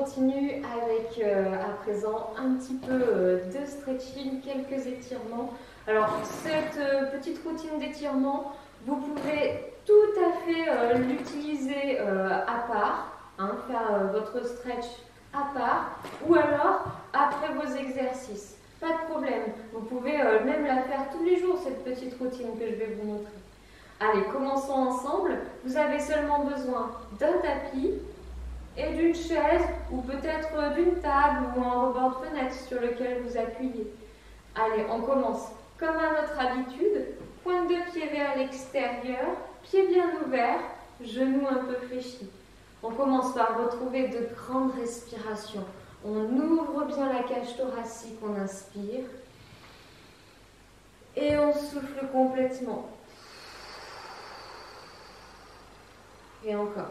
continue avec à présent un petit peu de stretching, quelques étirements. Alors cette petite routine d'étirement, vous pouvez tout à fait l'utiliser à part, hein, faire votre stretch à part, ou alors après vos exercices. Pas de problème, vous pouvez même la faire tous les jours, cette petite routine que je vais vous montrer. Allez, commençons ensemble. Vous avez seulement besoin d'un tapis et d'une chaise ou peut-être d'une table ou un rebord de fenêtre sur lequel vous appuyez. Allez, on commence comme à notre habitude. Pointe de pied vers l'extérieur, pied bien ouvert, genoux un peu fléchis. On commence par retrouver de grandes respirations. On ouvre bien la cage thoracique, on inspire. Et on souffle complètement. Et encore.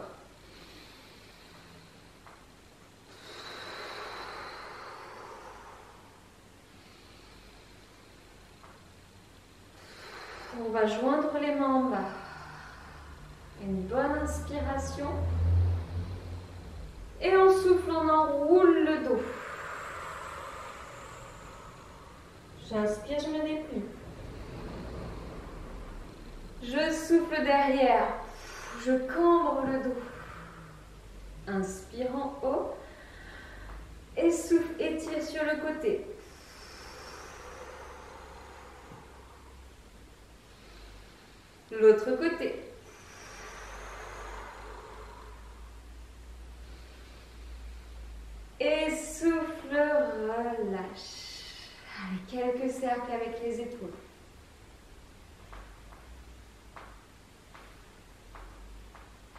On va joindre les mains en bas. Une bonne inspiration. Et on souffle, on enroule le dos. J'inspire, je me déplie. Je souffle derrière. Je cambre le dos. Inspire en haut. Et souffle, étire sur le côté. L'autre côté. Et souffle, relâche. Allez, quelques cercles avec les épaules.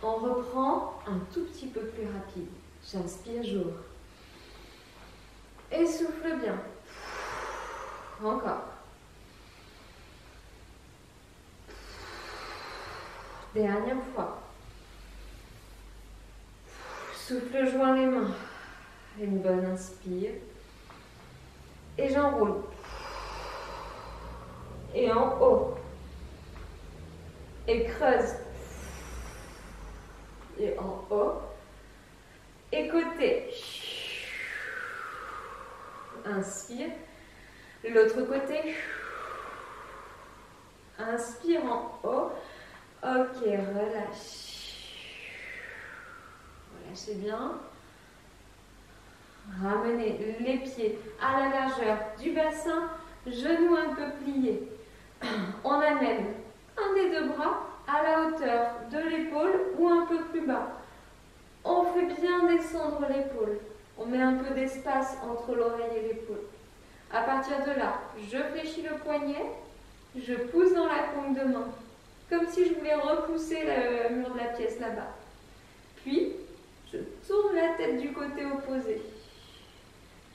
On reprend un tout petit peu plus rapide. J'inspire, j'ouvre. Et souffle bien. Encore. Dernière fois. Souffle, joins les mains. Une bonne inspire. Et j'enroule. Et en haut. Et creuse. Et en haut. Et côté. Inspire. L'autre côté. Inspire en haut. Ok, relâche. Relâchez bien. Ramenez les pieds à la largeur du bassin, genoux un peu pliés. On amène un des deux bras à la hauteur de l'épaule ou un peu plus bas. On fait bien descendre l'épaule. On met un peu d'espace entre l'oreille et l'épaule. À partir de là, je fléchis le poignet, je pousse dans la paume de main, comme si je voulais repousser le mur de la pièce là-bas. Puis, je tourne la tête du côté opposé.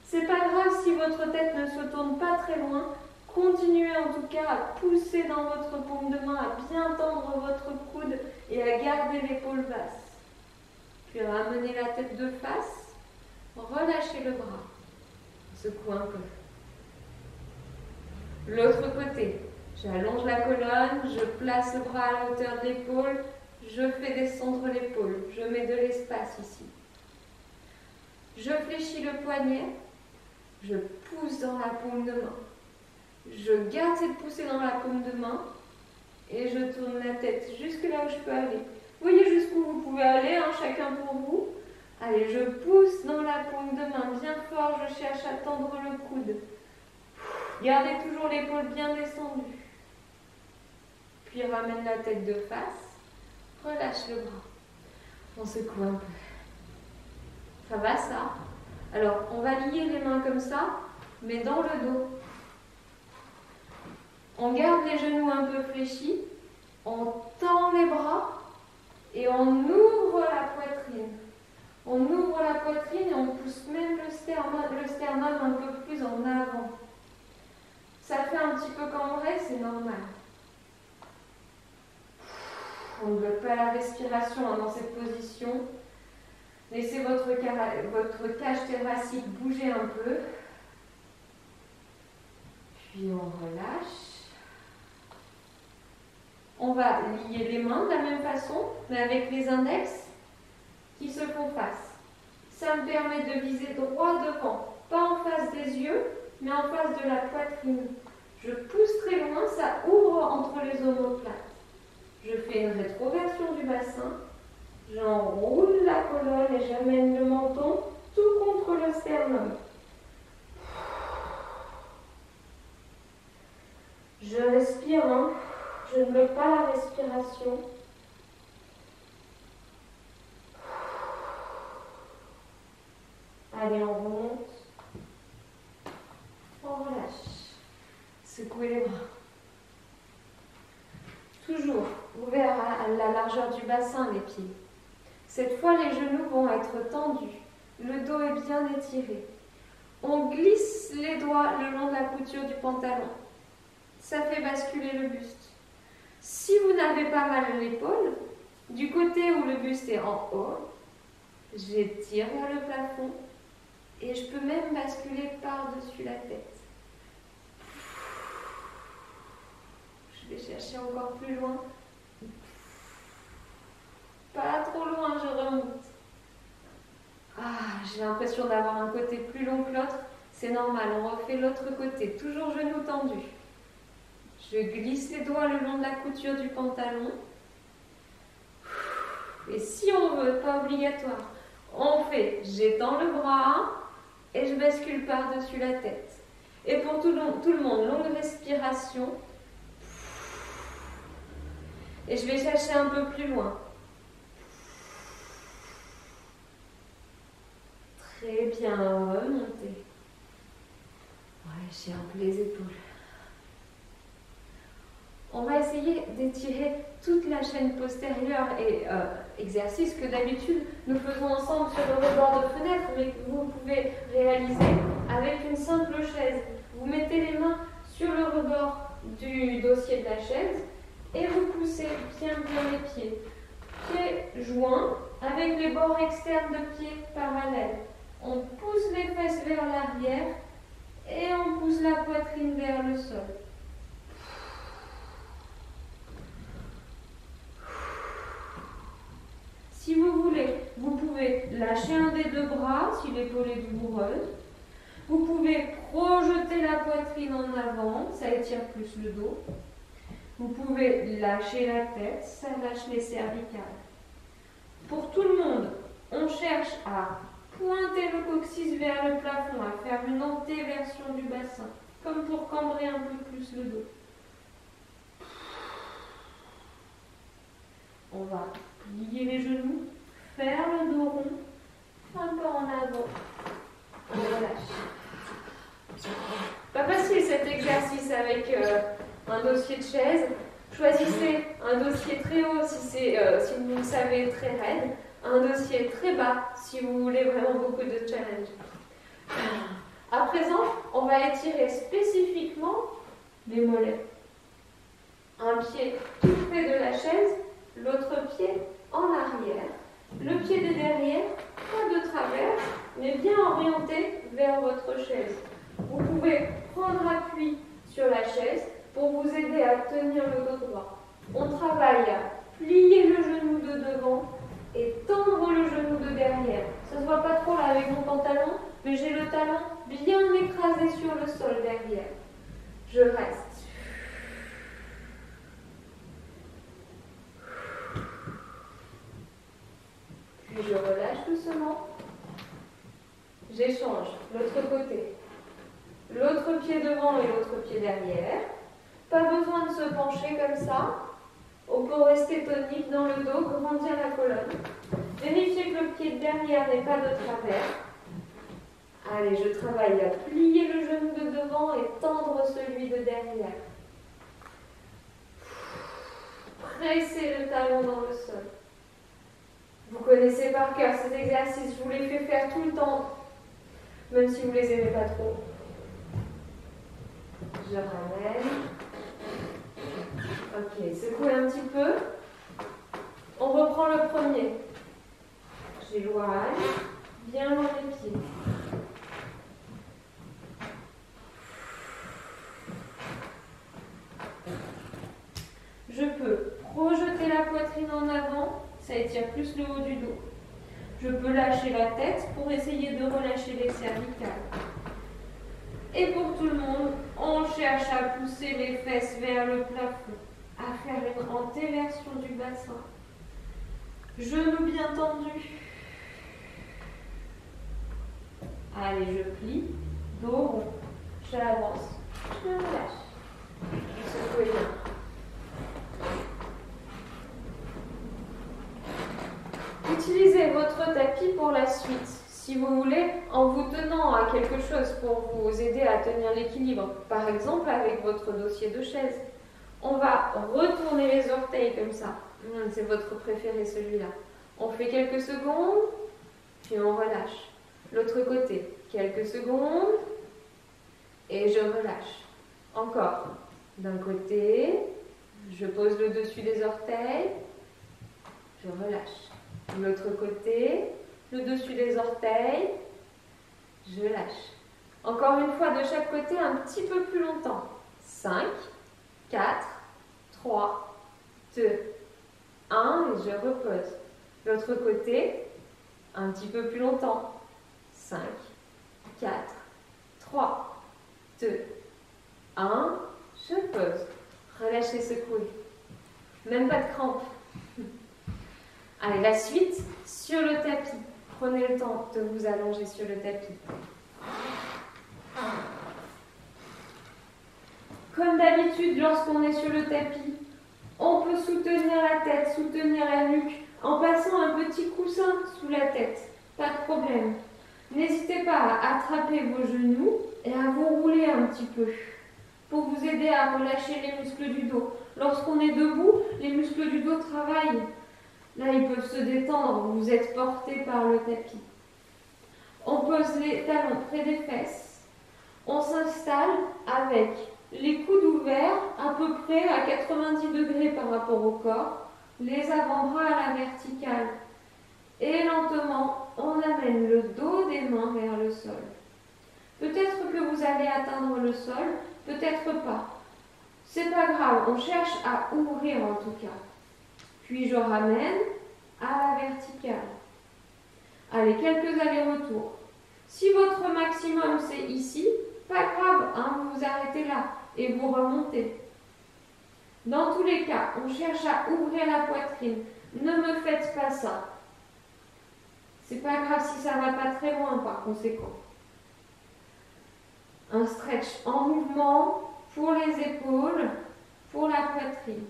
C'est pas grave si votre tête ne se tourne pas très loin, continuez en tout cas à pousser dans votre paume de main, à bien tendre votre coude et à garder l'épaule basse. Puis ramenez la tête de face, relâchez le bras, secouez un peu. L'autre côté, j'allonge la colonne, je place le bras à la hauteur de l'épaule, je fais descendre l'épaule, je mets de l'espace ici. Je fléchis le poignet, je pousse dans la paume de main. Je garde cette poussée dans la paume de main et je tourne la tête jusque là où je peux aller. Vous voyez jusqu'où vous pouvez aller, hein, chacun pour vous. Allez, je pousse dans la paume de main bien fort, je cherche à tendre le coude. Gardez toujours l'épaule bien descendue. Puis ramène la tête de face, relâche le bras. On secoue un peu. Ça va ça? Alors, on va lier les mains comme ça, mais dans le dos. On garde les genoux un peu fléchis, on tend les bras et on ouvre la poitrine. On ouvre la poitrine et on pousse même le sternum un peu plus en avant. Ça fait un petit peu cambré, c'est normal. On ne bloque pas la respiration dans cette position. Laissez votre cage thoracique bouger un peu. Puis on relâche. On va lier les mains de la même façon, mais avec les index qui se font face. Ça me permet de viser droit devant, pas en face des yeux, mais en face de la poitrine. Je pousse très loin, ça ouvre entre les omoplates. Je fais une rétroversion du bassin, j'enroule la colonne et j'amène le menton tout contre le sternum. Je respire, hein. Je ne mets pas la respiration. Allez, on remonte. On relâche. Secouez les bras. Toujours ouvert à la largeur du bassin, les pieds. Cette fois, les genoux vont être tendus. Le dos est bien étiré. On glisse les doigts le long de la couture du pantalon. Ça fait basculer le buste. Si vous n'avez pas mal à l'épaule, du côté où le buste est en haut, j'étire vers le plafond et je peux même basculer par-dessus la tête. Je vais chercher encore plus loin. Pas trop loin, je remonte. J'ai l'impression d'avoir un côté plus long que l'autre. C'est normal, on refait l'autre côté. Toujours genoux tendus. Je glisse les doigts le long de la couture du pantalon. Et si on veut, pas obligatoire, on fait, j'étends le bras et je bascule par-dessus la tête. Et pour tout le monde, longue respiration. Et je vais chercher un peu plus loin. Très bien, remontez. Ouais, j'ai un peu les épaules. On va essayer d'étirer toute la chaîne postérieure et exercice que d'habitude nous faisons ensemble sur le rebord de fenêtre, mais que vous pouvez réaliser avec une simple chaise. Vous mettez les mains sur le rebord du dossier de la chaise et vous poussez bien les pieds. Pieds joints avec les bords externes de pieds parallèles. On pousse les fesses vers l'arrière et on pousse la poitrine vers le sol. Si vous voulez, vous pouvez lâcher un des deux bras si l'épaule est douloureuse. Vous pouvez projeter la poitrine en avant, ça étire plus le dos. Vous pouvez lâcher la tête, ça lâche les cervicales. Pour tout le monde, on cherche à pointer le coccyx vers le plafond, à faire une antéversion du bassin, comme pour cambrer un peu plus le dos. On va plier les genoux, faire le dos rond, un peu en avant, on relâche. Pas facile cet exercice avec un dossier de chaise. Choisissez un dossier très haut si vous le savez très raide, un dossier très bas si vous voulez vraiment beaucoup de challenge. À présent, on va étirer spécifiquement les mollets. Un pied tout près de la chaise, l'autre pied en arrière. Le pied de derrière, pas de travers, mais bien orienté vers votre chaise. Vous pouvez prendre appui sur la chaise pour vous aider à tenir le dos droit. On travaille à plier le genou de devant et tendre le genou de derrière. Ça ne se voit pas trop là avec mon pantalon, mais j'ai le talon bien écrasé sur le sol derrière. Je reste. Puis je relâche doucement. J'échange l'autre côté. L'autre pied devant et l'autre pied derrière. Pas besoin de se pencher comme ça. On peut rester tonique dans le dos, grandir la colonne. Vérifiez que le pied de derrière n'est pas de travers. Allez, je travaille à plier le genou de devant et tendre celui de derrière. Pressez le talon dans le sol. Vous connaissez par cœur ces exercices, je vous les fais faire tout le temps, même si vous ne les aimez pas trop. Je ramène. Ok, secouez un petit peu. On reprend le premier. J'éloigne, bien loin les pieds. Je peux projeter la poitrine en avant, ça étire plus le haut du dos. Je peux lâcher la tête pour essayer de relâcher les cervicales. Et pour tout le monde, on cherche à pousser les fesses vers le plafond, à faire une antéversion du bassin. Genoux bien tendus. Allez, je plie, dos rond, j'avance, je me relâche. Secouez bien. Utilisez votre tapis pour la suite, si vous voulez, en vous tenant à quelque chose pour vous aider à tenir l'équilibre. Par exemple, avec votre dossier de chaise. On va retourner les orteils comme ça. C'est votre préféré, celui-là. On fait quelques secondes, puis on relâche. L'autre côté, quelques secondes, et je relâche. Encore. D'un côté, je pose le dessus des orteils, je relâche. De l'autre côté, le dessus des orteils, je lâche. Encore une fois, de chaque côté, un petit peu plus longtemps. 5, 4, 3, 2, 1, et je repose. L'autre côté, un petit peu plus longtemps. 5, 4, 3, 2, 1, je pose. Relâchez, secouez. Même pas de crampes. Allez, la suite, sur le tapis. Prenez le temps de vous allonger sur le tapis. Comme d'habitude, lorsqu'on est sur le tapis, on peut soutenir la tête, soutenir la nuque, en passant un petit coussin sous la tête. Pas de problème. N'hésitez pas à attraper vos genoux et à vous rouler un petit peu pour vous aider à relâcher les muscles du dos. Lorsqu'on est debout, les muscles du dos travaillent. Là, ils peuvent se détendre, vous êtes porté par le tapis. On pose les talons près des fesses. On s'installe avec les coudes ouverts à peu près à 90 degrés par rapport au corps, les avant-bras à la verticale. Et lentement, on amène le dos des mains vers le sol. Peut-être que vous allez atteindre le sol, peut-être pas. C'est pas grave, on cherche à ouvrir en tout cas. Puis je ramène à la verticale. Allez, quelques allers-retours. Si votre maximum c'est ici, pas grave, hein, vous vous arrêtez là et vous remontez. Dans tous les cas, on cherche à ouvrir la poitrine. Ne me faites pas ça. C'est pas grave si ça va pas très loin par conséquent. Un stretch en mouvement pour les épaules, pour la poitrine.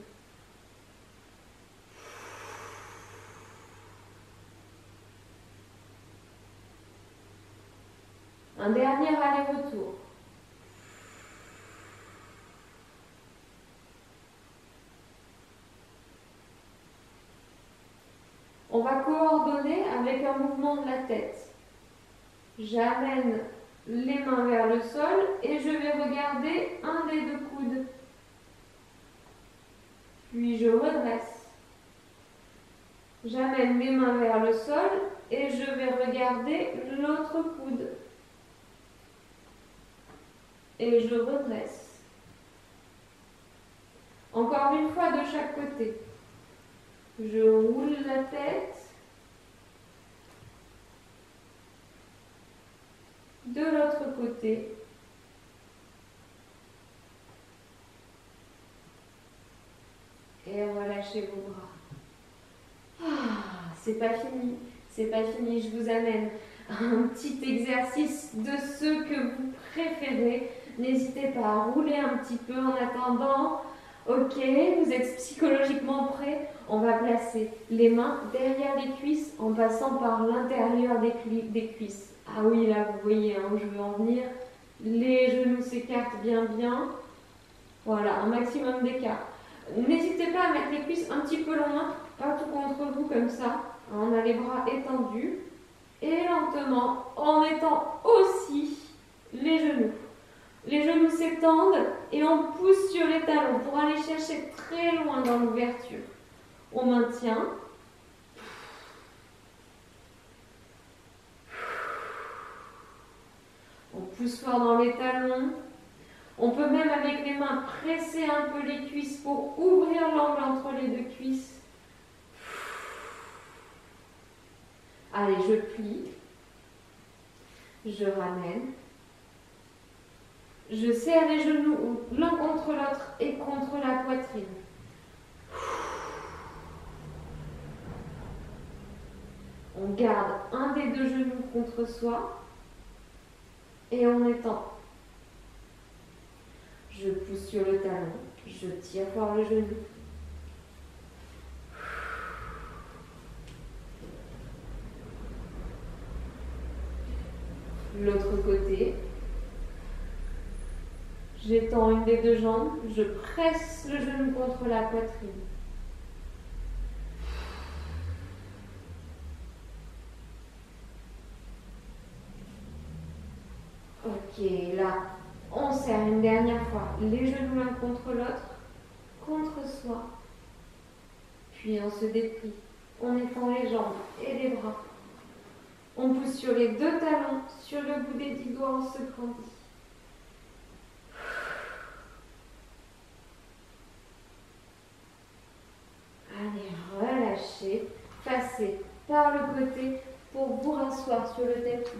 Un dernier aller-retour. On va coordonner avec un mouvement de la tête. J'amène les mains vers le sol et je vais regarder un des deux coudes. Puis je redresse. J'amène mes mains vers le sol et je vais regarder l'autre coude. Et je redresse. Encore une fois de chaque côté. Je roule la tête. De l'autre côté. Et relâchez vos bras. C'est pas fini. C'est pas fini. Je vous amène un petit exercice de ceux que vous préférez. N'hésitez pas à rouler un petit peu en attendant. Ok, vous êtes psychologiquement prêts? On va placer les mains derrière les cuisses en passant par l'intérieur des cuisses. Ah oui, là, vous voyez où je veux en venir. Les genoux s'écartent bien. Voilà, un maximum d'écart. N'hésitez pas à mettre les cuisses un petit peu loin, pas tout contre vous comme ça. On a les bras étendus. Et lentement, en mettant aussi les genoux. Les genoux s'étendent et on pousse sur les talons pour aller chercher très loin dans l'ouverture. On maintient. On pousse fort dans les talons. On peut même avec les mains presser un peu les cuisses pour ouvrir l'angle entre les deux cuisses. Allez, je plie. Je ramène. Je serre les genoux l'un contre l'autre et contre la poitrine. On garde un des deux genoux contre soi et on étend. Je pousse sur le talon, je tire fort le genou. L'autre côté. J'étends une des deux jambes, je presse le genou contre la poitrine. Ok, là, on serre une dernière fois les genoux l'un contre l'autre, contre soi. Puis on se déplie, on étend les jambes et les bras. On pousse sur les deux talons, sur le bout des 10 doigts, on se grandit. Allez, relâchez, passez par le côté pour vous rasseoir sur le tapis.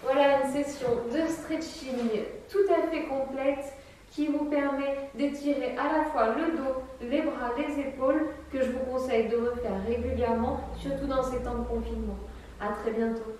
Voilà une session de stretching tout à fait complète qui vous permet d'étirer à la fois le dos, les bras, les épaules, que je vous conseille de refaire régulièrement, surtout dans ces temps de confinement. À très bientôt.